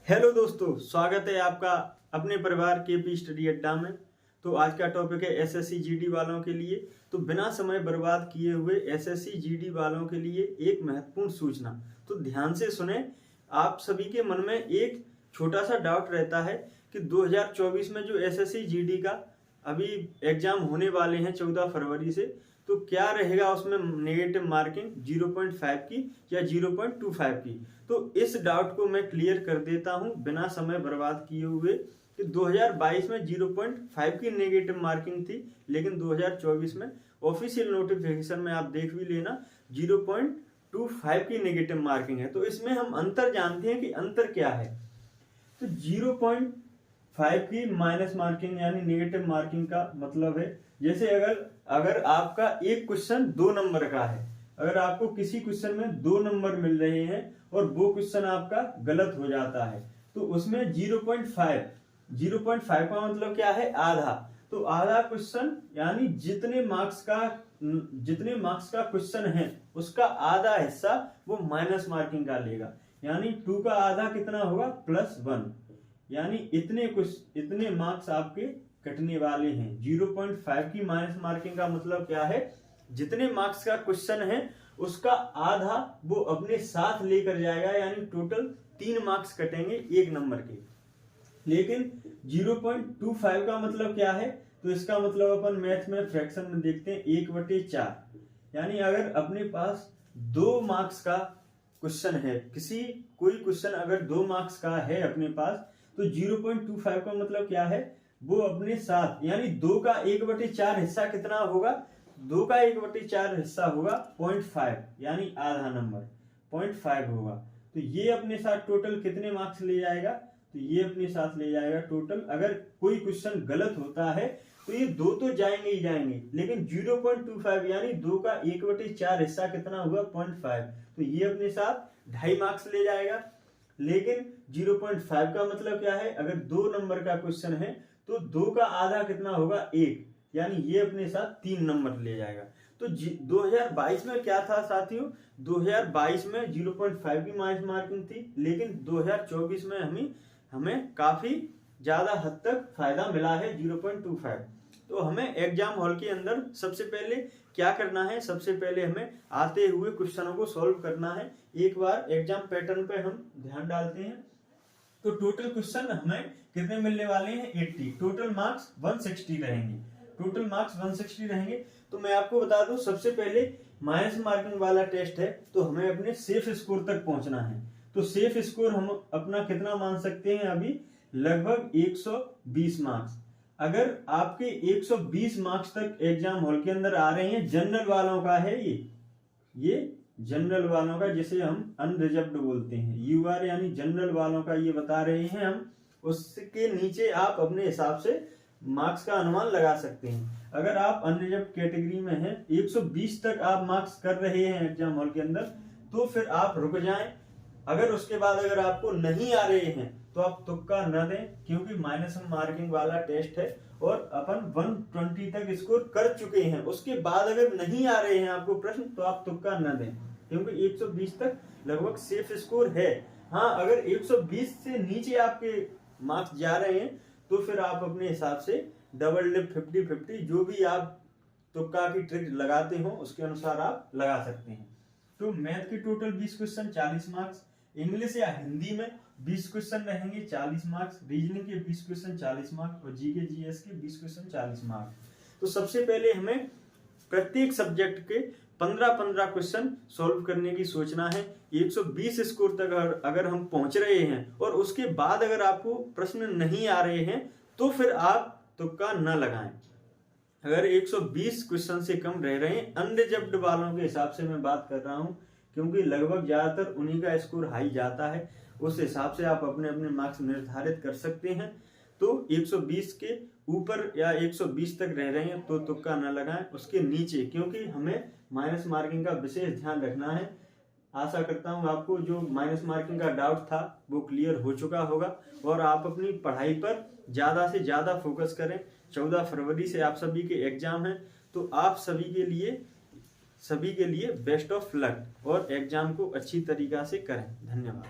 Hello दोस्तों, स्वागत है आपका अपने परिवार के पी स्टडी अड्डा में। तो आज का टॉपिक है एसएससी जीडी वालों के लिए। तो बिना समय बर्बाद किए हुए एसएससी जीडी वालों के लिए एक महत्वपूर्ण सूचना, तो ध्यान से सुने। आप सभी के मन में एक छोटा सा डाउट रहता है कि 2024 में जो एसएससी जीडी का अभी एग्जाम होने वाले हैं 14 फरवरी से, तो क्या रहेगा उसमें नेगेटिव मार्किंग 0.5 की या 0.25 की। तो इस डाउट को मैं क्लियर कर देता हूं बिना समय बर्बाद किए हुए कि 2022 में 0.5 की नेगेटिव मार्किंग थी, लेकिन 2024 में ऑफिशियल नोटिफिकेशन में आप देख भी लेना 0.25 की नेगेटिव मार्किंग है। तो इसमें हम अंतर जानते हैं कि अंतर क्या है। तो 0.5 की माइनस मार्किंग यानी नेगेटिव मार्किंग का मतलब है, जैसे अगर आपका एक क्वेश्चन 2 नंबर का है, अगर आपको किसी क्वेश्चन में 2 नंबर मिल रहे हैं और वो क्वेश्चन आपका गलत हो जाता है, तो उसमें 0.5 का मतलब क्या है, आधा। तो आधा क्वेश्चन यानी जितने मार्क्स का क्वेश्चन है उसका आधा हिस्सा वो माइनस मार्किंग का लेगा, यानी 2 का आधा कितना होगा, +1, यानी इतने मार्क्स आपके कटने वाले हैं। 0.5 की माइनस मार्किंग का मतलब क्या है, जितने मार्क्स का क्वेश्चन है उसका आधा वो अपने साथ लेकर जाएगा, यानी टोटल 3 मार्क्स कटेंगे 1 नंबर के। लेकिन 0.25 का मतलब क्या है, तो इसका मतलब अपन मैथ में फ्रैक्शन में देखते हैं 1/4, यानी अगर अपने पास 2 मार्क्स का क्वेश्चन है, कोई क्वेश्चन अगर 2 मार्क्स का है अपने पास, तो 0.25 का मतलब क्या है, वो अपने साथ यानी 2 का 1/4 हिस्सा कितना होगा, 2 का 1/4 हिस्सा होगा 0.5, यानी आधा नंबर 0.5 होगा। तो ये अपने साथ टोटल कितने मार्क्स ले जाएगा, तो ये अपने साथ ले जाएगा टोटल, अगर कोई क्वेश्चन गलत होता है तो ये 2 तो जाएंगे ही जाएंगे, लेकिन 0.25 यानी 2 का 1/4 हिस्सा कितना हुआ, 0.5, तो ये अपने साथ 2.5 मार्क्स ले जाएगा। लेकिन 0.5 का मतलब क्या है, अगर 2 नंबर का क्वेश्चन है तो 2 का आधा कितना होगा, 1, यानी ये अपने साथ 3 नंबर ले जाएगा। तो 2022 में क्या था साथियों, 2022 में 0.5 की माइनस मार्किंग थी, लेकिन 2024 में हमें काफी ज्यादा हद तक फायदा मिला है 0.25। तो हमें एग्जाम हॉल के अंदर सबसे पहले क्या करना है, सबसे पहले हमें आते हुए क्वेश्चनों को सॉल्व करना है। एक बार एग्जाम पैटर्न पे हम ध्यान डालते हैं। तो टोटल क्वेश्चन हमें कितने मिलने वाले हैं, 80, टोटल मार्क्स 160 रहेंगे, टोटल मार्क्स 160 रहेंगे। तो मैं आपको बता दूं, सबसे पहले माइनस मार्किंग वाला टेस्ट है, तो हमें अपने सेफ स्कोर तक पहुंचना है। तो सेफ स्कोर हम अपना कितना मान सकते हैं, अभी लगभग 120 मार्क्स। अगर आपके 120 मार्क्स तक एग्जाम हॉल के अंदर आ रहे हैं, जनरल वालों का है ये जनरल वालों का, जिसे हम अनरिजर्व्ड बोलते हैं, यूआर यानी जनरल वालों का ये बता रहे हैं हम, उसके नीचे आप अपने हिसाब से मार्क्स का अनुमान लगा सकते हैं। अगर आप अनरिजर्व्ड कैटेगरी में हैं, 120 तक आप मार्क्स कर रहे हैं एग्जाम हॉल के अंदर, तो फिर आप रुक जाएं। अगर उसके बाद अगर आपको नहीं आ रहे हैं तो आप तुक्का न दें, क्योंकि माइनस मार्किंग वाला टेस्ट है और अपन 120 तक स्कोर कर चुके हैं। उसके बाद अगर नहीं आ रहे हैं आपको प्रश्न, तो आप तुक्का न दें, क्योंकि 120 तक लगभग सेफ स्कोर है। हाँ, अगर 120 से नीचे आपके मार्क्स जा रहे हैं तो फिर आप अपने हिसाब से डबल डिप 50-50 जो भी आप तुक्का की ट्रिक लगाते हो उसके अनुसार आप लगा सकते हैं। तो मैथ के टोटल 20 क्वेश्चन 40 मार्क्स, इंग्लिश या हिंदी में 20 क्वेश्चन रहेंगे 40 मार्क्स, रीजनिंग के 20 क्वेश्चन 40 मार्क्स और जीके जीएस के 20 क्वेश्चन 40 मार्क्स। तो सबसे पहले हमें प्रत्येक सब्जेक्ट के 15-15 क्वेश्चन सॉल्व करने की सोचना है। 120 स्कोर तक अगर हम पहुंच रहे हैं और उसके बाद अगर आपको प्रश्न नहीं आ रहे हैं तो फिर आप तुक्का न लगाएं। अगर 120 क्वेश्चन से कम रह रहे हैं, अनरिजर्व्ड वालों के हिसाब से मैं बात कर रहा हूं, क्योंकि लगभग ज्यादातर उन्हीं का स्कोर हाई जाता है, उस हिसाब से आप अपने अपने मार्क्स निर्धारित कर सकते हैं। तो 120 के ऊपर या 120 तक रह रहे हैं तो तुक्का न लगाएं, उसके नीचे, क्योंकि हमें माइनस मार्किंग का विशेष ध्यान रखना है। आशा करता हूं आपको जो माइनस मार्किंग का डाउट था वो क्लियर हो चुका होगा और आप अपनी पढ़ाई पर ज्यादा से ज्यादा फोकस करें। 14 फरवरी से आप सभी के एग्जाम हैं, तो आप सभी के लिए बेस्ट ऑफ लक और एग्जाम को अच्छी तरीका से करें। धन्यवाद।